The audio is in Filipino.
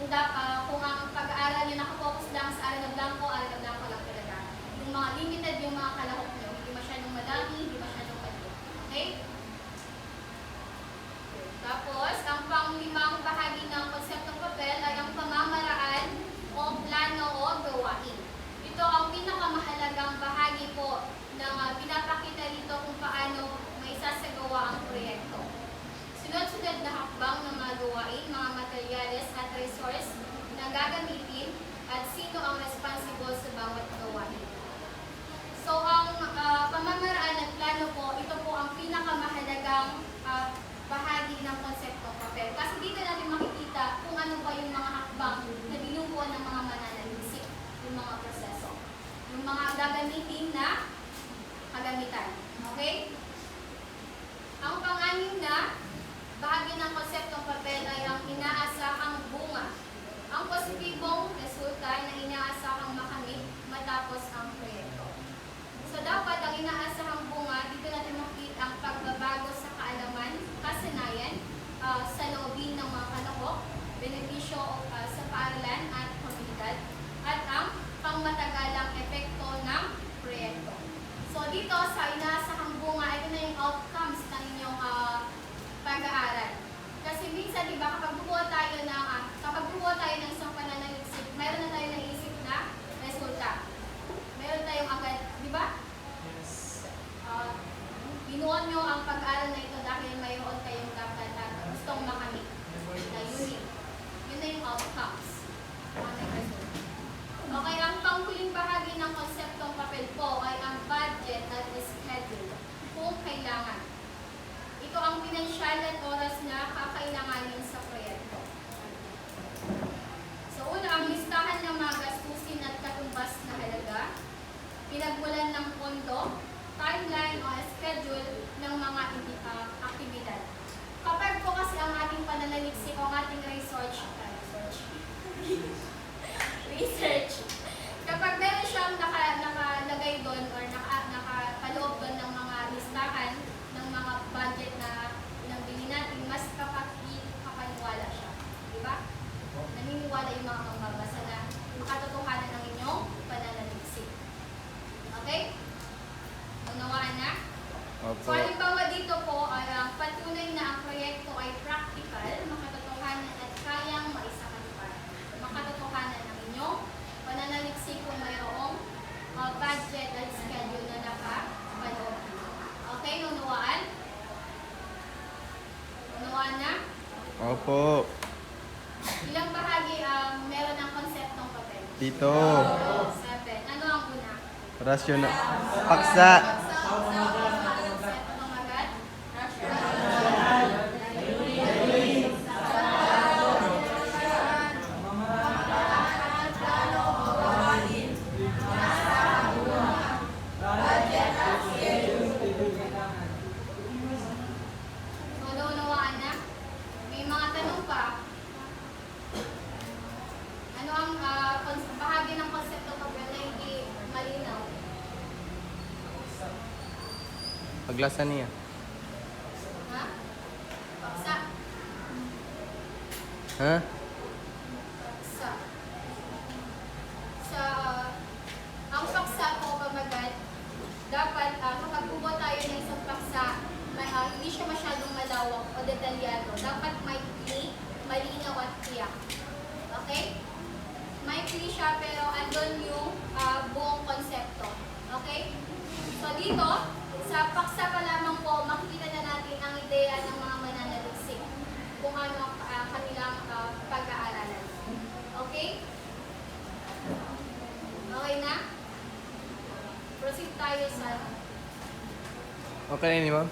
kung ang pag-aaral nyo nakafocus lang sa aral na blanco lang talaga. Yung mga limited, yung mga kalahok nyo, hindi masyadong madami, hindi masyadong maliit. Okay? Tapos, ang panglimang bahagi ng konseptong papel ay ang pamamaraan o plano o gawain. Ito ang pinakamahalagang bahagi po ng pinapakita dito kung paano may isasagawa ang proyekto. Sunod-sunod na hakbang ng mga gawain, mga materyales at resource na gagamitin at sino ang responsible sa bawat gawain. So, ang pamamaraan at plano po, ito po ang pinakamahalagang bahagi ng konseptong papel. Kasi dito natin makikita kung ano ba yung mga hakbang na binubuo ng mga mananalisik, yung mga proseso, yung mga gagamitin na kagamitan. Okay? Ang pang-anim na bahagi ng konseptong papel ay ang inaasahang bunga. Ang positibong resulta na inaasahang makamit matapos ang proyekto. So dapat ang inaasahang bunga, dito natin makikita ang pagbabago sa kaalaman, kasanayan, sa loobin ng mga kalahok, benepisyo sa paaralan at komunidad, at ang pangmatagalang epekto ng proyekto. So dito sa inaasahang bunga, ito na yung outcomes ng inyong pag-aaral. Kasi minsan, di ba, kapag bubuo tayo ng isang pananaliksik, mayroon na tayo naisip na resulta. Meron tayong agad, di ba? Yes. Binuon nyo ang pag-aaral na ito dahil mayroon kayong dapat gustong makamit na unit. Yun na yung outcomes. Okay, ang panghuling bahagi ng konseptong papel po ay ang budget at schedule kung kailangan. Ito ang pinansyal at oras na kakailanganin sa proyekto. So una, ang listahan ng mga gastusin at katumbas na halaga, pinagmulan ng pondo, timeline o schedule ng mga aktibidad. Kapag po kasi ang ating pananaliksik o ang ating research, kapag meron siyang nakalagay doon or nakapaloob doon ng mga listahan ng mga budget na pinambili natin, mas kapaniwala siya. Di ba? Naniniwala yung mga mambabasa na makatotohanan ng inyong pananaliksik. Okay? Unawaan na? Opo. So, halimbawa dito po, patunay na ang proyekto ay practical, makatotohanan at kayang maisakatupad. Makatotohanan ng inyong pananaliksik kung mayroong budget at schedule na nakapaloob. Okay, unawaan? Unawaan na? Opo. Ilang bahagi meron ng konseptong papel? Dito. 7. Ano ang una? Rasyonal. Paksa. Bahagi ng konsepto papel na hindi malinaw. Paglasa niya. Ha? Paksa. Ha? Paksa. Ang paksa po, pamagat, dapat kapag bubo tayo ng isang paksa, hindi siya masyadong malawak o detalyado. Dapat maikli, malinaw at tiyak. Okay? Maikli siya pero andun yung buong konsepto. Okay? So dito, sa paksa pa lamang po, makikita na natin ang ideya ng mga mananaliksik kung ano ang kanilang pag-aaralan. Okay? Okay na? Proceed tayo sa... Okay na ni ma'am?